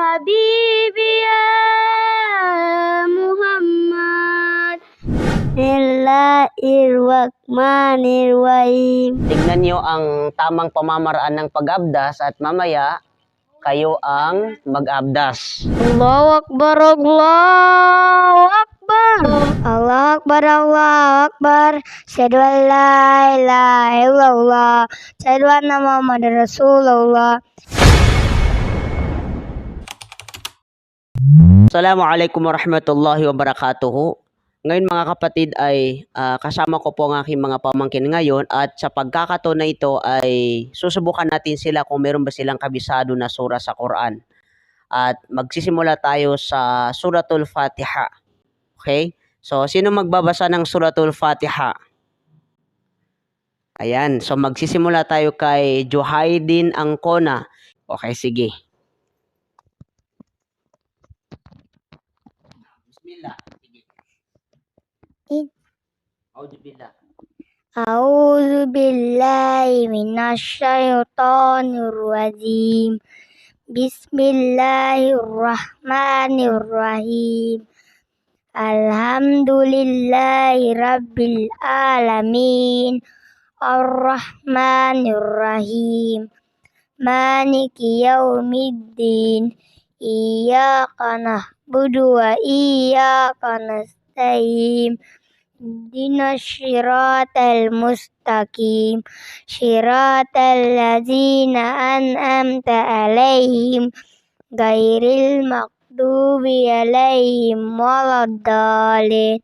حبيبي يا محمد. Bismillahirrahmanirrahim. Tignan nyo ang tamang pamamaraan ng pag-abdas at mamaya kayo ang mag-abdas. Allahu Akbar, Allahu Akbar. Allahu Akbar, Allahu Akbar. Asyhadu an la ilaha illallah. Asyhadu anna Muhammadar Rasulullah. Assalamualaikum warahmatullahi wabarakatuh. Ngayon mga kapatid ay kasama ko po ang aking mga pamangkin ngayon at sa pagkakataon na ito ay susubukan natin sila kung meron ba silang kabisado na sura sa Quran. At magsisimula tayo sa Suratul Fatiha. Okay? So sino magbabasa ng Suratul Fatiha? Ayan, so magsisimula tayo kay Juhaydin Angkona. Okay, sige. Bismillah. A'udzu billahi minasyaitonir rajim. Bismillahirrahmanirrahim. Alhamdulillahi rabbil alamin. Ar-Rahmanir-Rahim. Maliki yaumiddin. Iyyaka na'budu wa iyyaka nasta'in. Ihdinas siratal mustaqim. Siratal ladzina an'amta 'alaihim ghairil maghdubi 'alaihim waladdallin.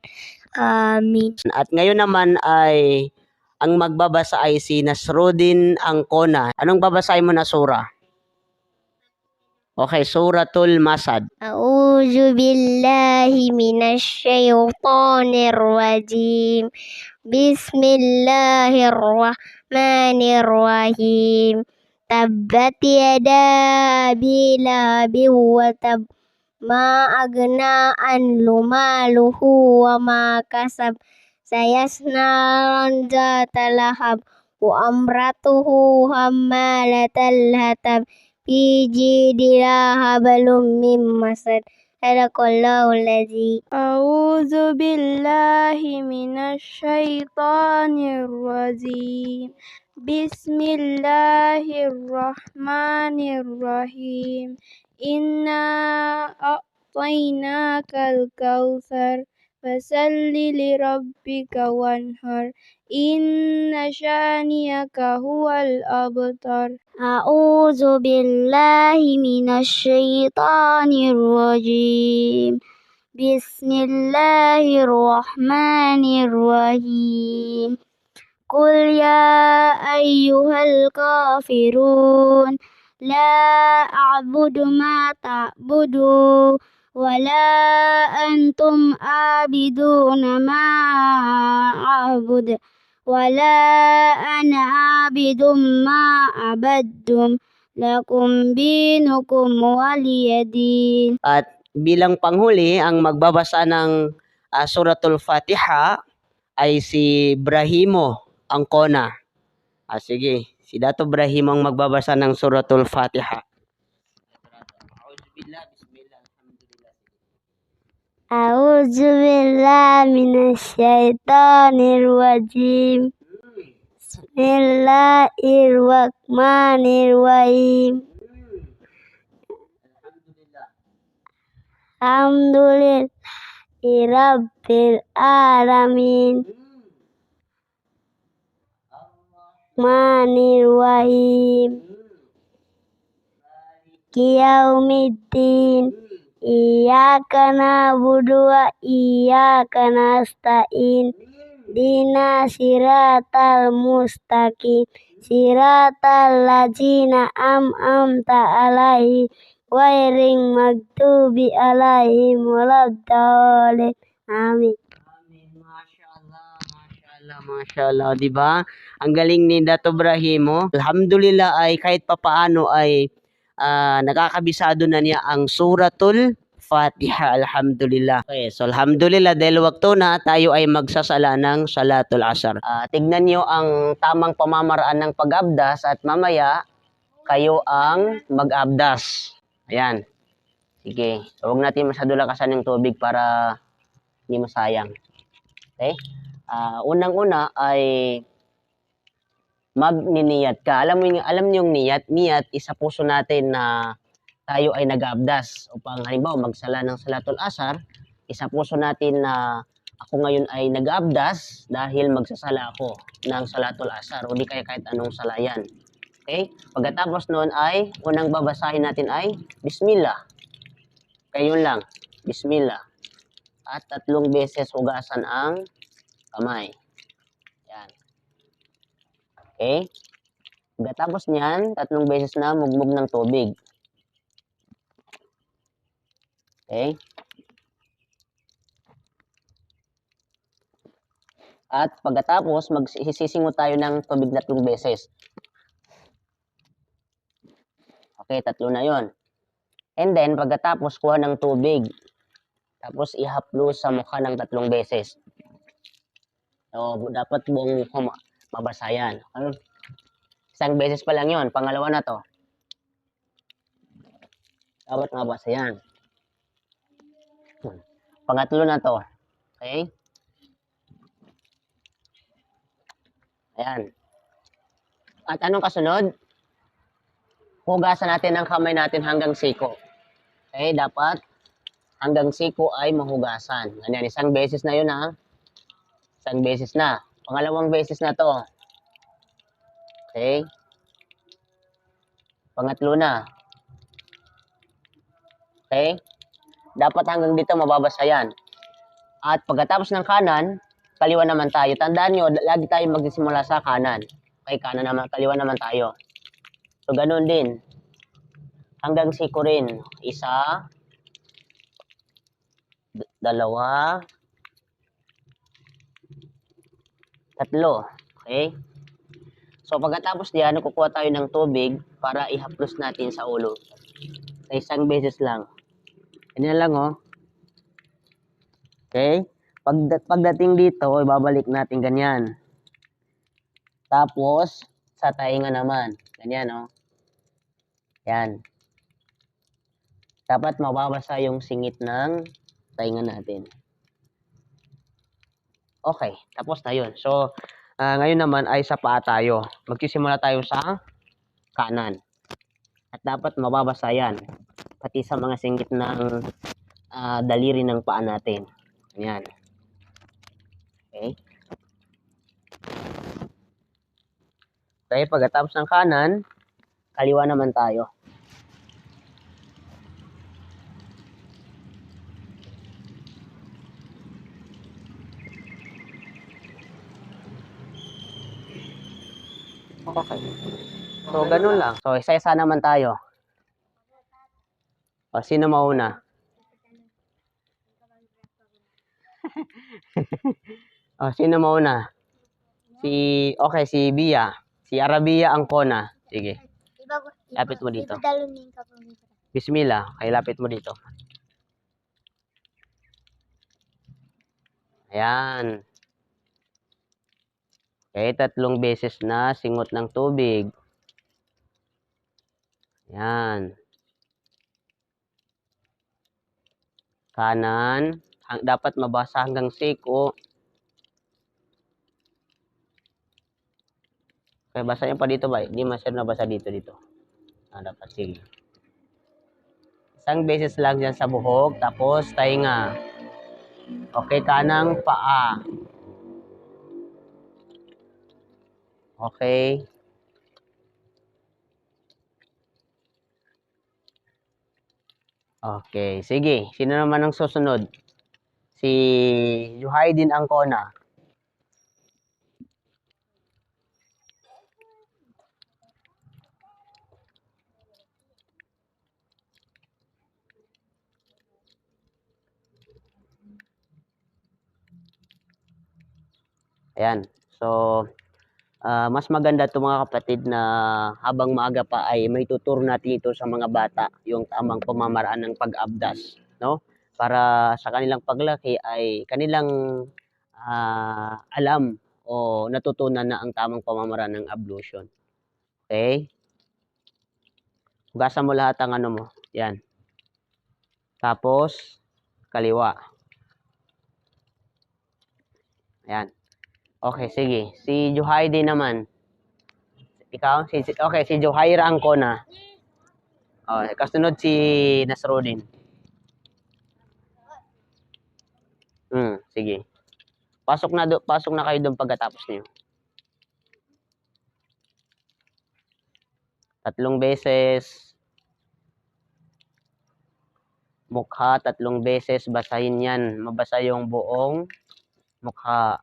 Amin. At ngayon naman ay ang magbabasa ay si Nasruddin Angkona. Anong babasahin mo na sura? Okay, Suratul Masad. A'udzu billahi minasyaitonir rajim. Bismillahirrahmanirrahim. Tabbat yada abi lahabin wa tab. Ma agna anhu maluhu wa ma kasab. Sayasnaran zata lahab. Wa amratuhu hammalatal hatab. Fi jidilha hablum mim masad. Sadaqallahul azim. A'udzu billahi minasyaitonir rajim. Bismillahirrahmanirrahim. Inna a'tainakal kautsar. Fasalli li rabbika wanhar. Inna syaniyaka huwal abtar. A'udzu billahi minasyaitonir rajim. Bismillahirrahmanirrahim. Qul ya ayyuhal kafirun. La a'budu ma ta'budu. Wala antum abiduna ma a'bud. Wala ana abidum ma abaddum. Lakum dinukum waliyadin. At bilang panghuli, ang magbabasa ng Suratul Fatiha ay si Brahimo Angkona. Sige, si Dato Brahimo ang magbabasa ng Suratul Fatiha. A'udzu billahi minasyaitonir rajim. Bismillahirrahmanirrahim. Alhamdulillahi rabbil alamin. Rahmanirrahim. Yaumiddin. Iyyaka na'budu wa iyyaka nasta'in. Dina siratal mustaqim. Siratal ladzina an'amta 'alaihim ghairil maghdubi 'alaihim waladdallin. Amin. Masyaallah, di ba? Ang galing ni Dato Brahimo. Alhamdulillah ay kahit papaano ay nakakabisado na niya ang Suratul Fatiha. Alhamdulillah. Okay, so alhamdulillah dahil wakto na tayo ay magsasala ng Salatul Asar. Tignan niyo ang tamang pamamaraan ng pag-abdas at mamaya kayo ang mag-abdas. Ayan. Sige. So, huwag natin masyado lakasan ng tubig para hindi masayang. Okay? Unang-una ay magniniyat ka. Alam niyo yung niyat? Niyat, isa puso natin na tayo ay nag-aabdas upang halimbawa magsala ng salatul asar, isa puso natin na ako ngayon ay nag-aabdas dahil magsasala ako ng salatul asar o di kaya kahit anong salayan. Okay? Pagkatapos noon ay unang babasahin natin ay Bismillah. Kaya yun lang. Bismillah. At 3 beses hugasan ang kamay. Yan. Okay? Pagkatapos niyan, 3 beses na mugmog ng tubig. Okay? At pagkatapos, magsisisingo tayo ng tubig na 3 beses. Okay, 3 na yon. And then, pagkatapos, kuha ng tubig. Tapos, ihaplos sa mukha ng 3 beses. So, dapat buong mukha mabasa yan. Isang beses pa lang yon. Pangalawa na to. Dapat mabasa yan. Pangatlo na to. Okay? Ayan. At anong kasunod? Hugasan natin ang kamay natin hanggang siko. Okay? Dapat hanggang siko ay mahugasan. Ganyan, isang beses na yun ha. Isang beses na. Pangalawang beses na to. Okay? Pangatlo na. Okay? Dapat hanggang dito mababasa yan. At pagkatapos ng kanan, kaliwa naman tayo. Tandaan nyo, lagi tayo magsisimula sa kanan. Okay, kanan naman, kaliwa naman tayo. So, ganun din. Hanggang siko rin. 1, 2, 3. Okay? So, pagkatapos diyan, kukuha tayo ng tubig para ihaplos natin sa ulo. Sa isang beses lang. Ganyan lang, oh. Okay? Pagdating dito, ibabalik natin ganyan. Tapos, sa tainga naman. Ganyan, oh. Yan. Dapat mababasa yung singit ng tainga natin. Okay, tapos na yun. So, ngayon naman ay sa paa tayo. Magsisimula tayo sa kanan. At dapat mababasa yan. Pati sa mga singit ng daliri ng paa natin. Yan. Okay. Okay, pagkatapos ng kanan, kaliwa naman tayo. Okay. So, ganun lang. So, isa-isa naman tayo. O, sino mauna? O, sino mauna? Okay, si Bia. Si Arabia Angkona. Sige. Lapit mo dito. Bismillah. Okay, lapit mo dito. Ayan. Okay, 3 beses na singot ng tubig. Ayan. Kanan. Dapat mabasa hanggang siko. Okay, basa niyo pa dito ba? Hindi masyado nabasa dito. Dapat sige. Isang beses lang dyan sa buhok. Tapos tainga. Okay, kanang paa. Okay. Okay, sige. Sino naman ang susunod? Si Juhaydin Angkona. Ayan. So, mas maganda to mga kapatid na habang maaga pa ay may tuturo natin ito sa mga bata, yung tamang pamamaraan ng pag-abdas, no? Para sa kanilang paglaki ay kanilang alam o natutunan na ang tamang pamamaraan ng ablution. Okay? Hugasan mo lahat ang ano mo. Yan. Tapos, kaliwa. Ayan. Okay, sige. Si Juhaidi naman. Ikaw? Okay, si Juhaira ang kona. Kasunod si Nasruddin. Sige. Pasok na kayo doon pagkatapos niyo. 3 beses. Mukha 3 beses, basahin yan. Mabasa yung buong mukha.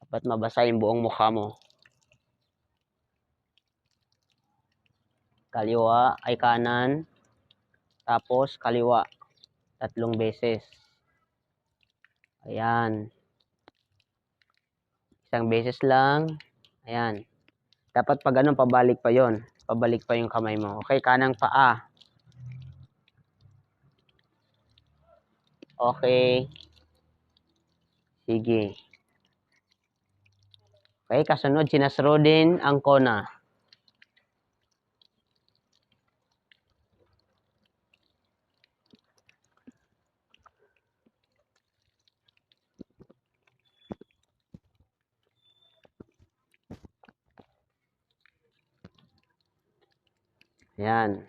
Dapat mabasa yung buong mukha mo. Kaliwa ay kanan. Tapos kaliwa. 3 beses. Ayan. 1 beses lang. Ayan. Dapat pag ganun, pabalik pa yon. Pabalik pa yung kamay mo. Okay, kanang paa. Okay. Sige. Okay, kasunod si Nasruddin ang kona. Ayan.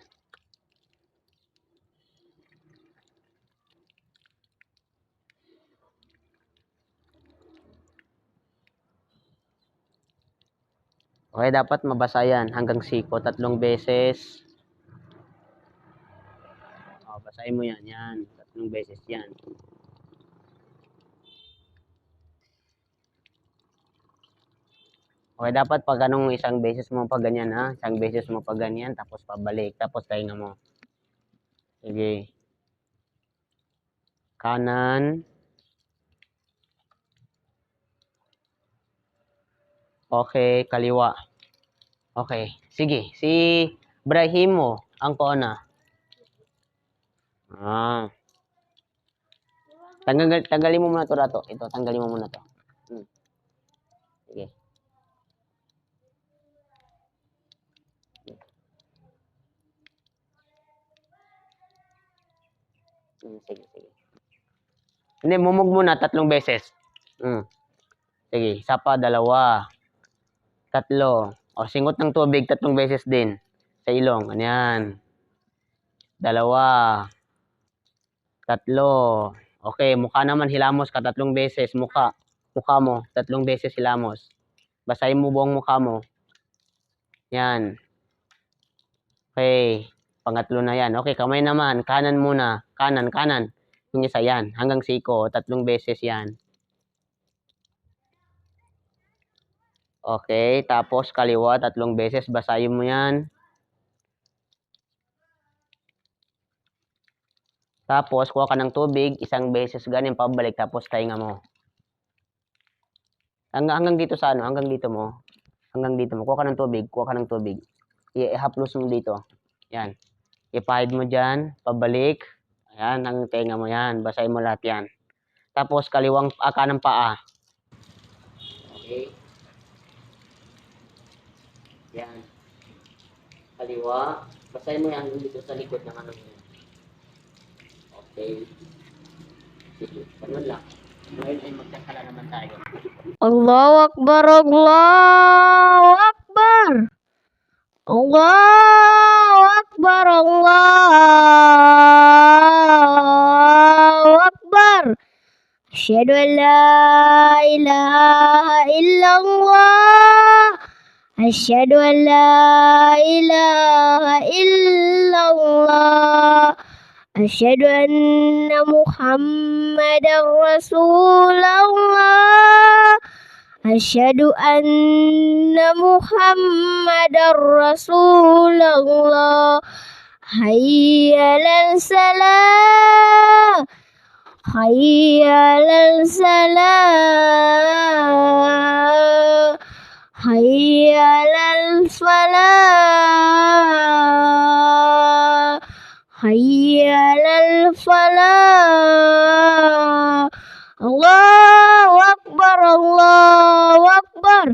Okay, dapat mabasa yan hanggang siko. 3 beses. Basahin mo yan. Yan. 3 beses yan. Okay, dapat pag anong 1 beses mo pag ganyan, ha? 1 beses mo pag ganyan, tapos pabalik. Tapos tainga mo. Sige. Kanan. Okay, kaliwa. Okay. Sige. Si Ibrahim mo, ang kona. Tanggalin mo muna to rato. Ito, tanggalin mo muna to. Sige. Sige. Hindi, mumog muna 3 beses. Sige, isa pa, 2. 3. Singot ng tubig 3 beses din. Sa ilong. Ayan. 2. 3. Okay, mukha naman hilamos ka 3 beses. Mukha mo 3 beses hilamos. Basahin mo buong mukha mo. Yan. Okay. Pangatlo na yan. Okay, kamay naman. Kanan muna. Kanan. Yung isa yan. Hanggang siko. 3 beses yan. Okay. Tapos kaliwa 3 beses. Basahin mo yan. Tapos, kuha ka ng tubig, 1 beses ganyan, pabalik, tapos tainga mo. Hanggang dito sa ano, hanggang dito mo. Kuha ka ng tubig. I-haplos mo dito. Yan. Ipahid mo dyan, pabalik. Ayan, hanggang tainga mo yan. Basahin mo lahat yan. Tapos, kanang paa. Okay. Yan. Kaliwa. Basahin mo yan dito sa likod ng ano yan. Okay. Sige, ganun lang. Ngayon ay magkakala naman tayo. Allahu Akbar, Allahu Akbar. Allahu Akbar, Allahu Akbar. Asyhadu an la ilaha illallah. Asyhadu an la ilaha illallah. Asyhadu anna Muhammadar Rasulullah. Asyhadu anna Muhammadar Rasulullah. Hayya 'alal salah. Hayya 'alal salah. Hayya 'alal falah. Hayya 'alal falah. Allahu Akbar, Allahu Akbar.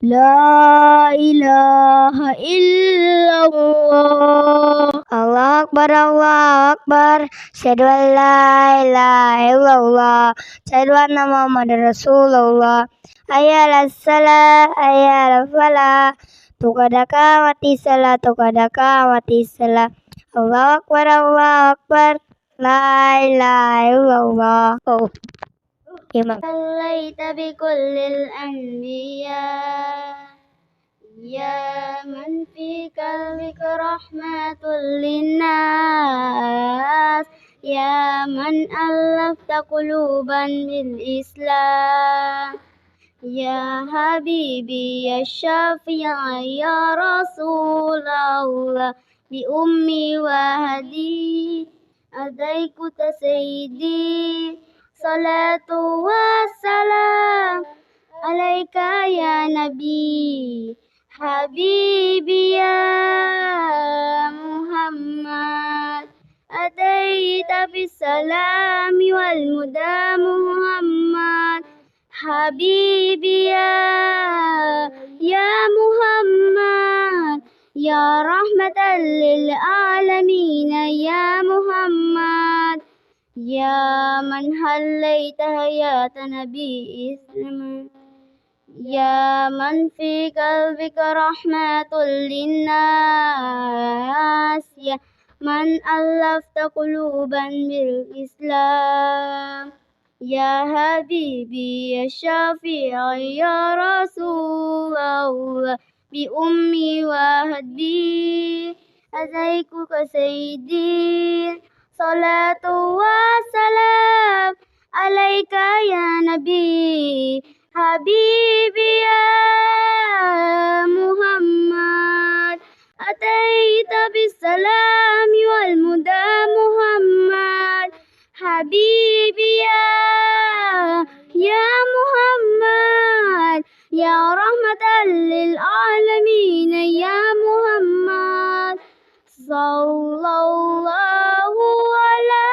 لا إله إلا الله. الله أكبر الله أكبر. أشهد أن لا إله إلا الله. أشهد أن محمد رسول الله. حي على الصلاة حي على الفلاح. قد قامت الصلاة قد قامت الصلاة. الله أكبر الله أكبر. لا إله إلا الله. صليت بكل الأنبياء يا من في قلبك رحمة للناس، يا من ألفت قلوبا بالإسلام، يا حبيبي يا شافع يا رسول الله، بأمي وهدي أديك سيدي، صلاة والسلام عليك يا نبي حبيبي يا محمد، أتيت بالسلام والمدى محمد حبيبي يا محمد، يا رحمة للعالمين يا محمد، يا من حليت حياة نبي إسلام، يا من في قلبك رحمة للناس، يا من ألفت قلوبا بالإسلام، يا حبيبي يا شافع يا رسول الله، بأمي وهدي أزيكك سيدي، صلاة وسلام عليك يا نبي حبيبي يا محمد، أتيت بالسلام والمدى محمد حبيبي يا محمد، يا رحمة للعالمين يا محمد، صلى الله على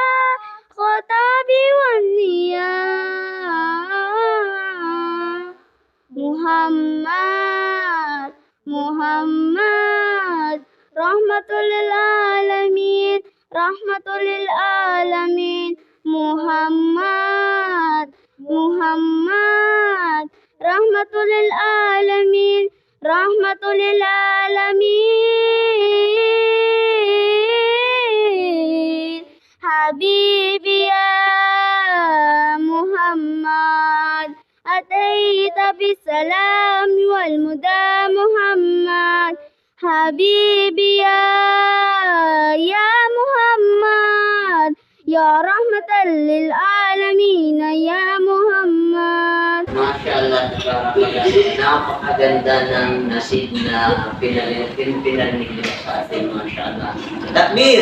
خطاب والنيام محمد محمد، رحمة للعالمين رحمة للعالمين محمد محمد، رحمة للعالمين رحمة للعالمين حبيبي يا محمد، أتيت بالسلام والمدى محمد حبيبي يا محمد، يا رحمة للعالمين يا محمد. Masya Allah, napakaganda ng nasid na pinarinig nila sa atin, Masya Allah. Takbir!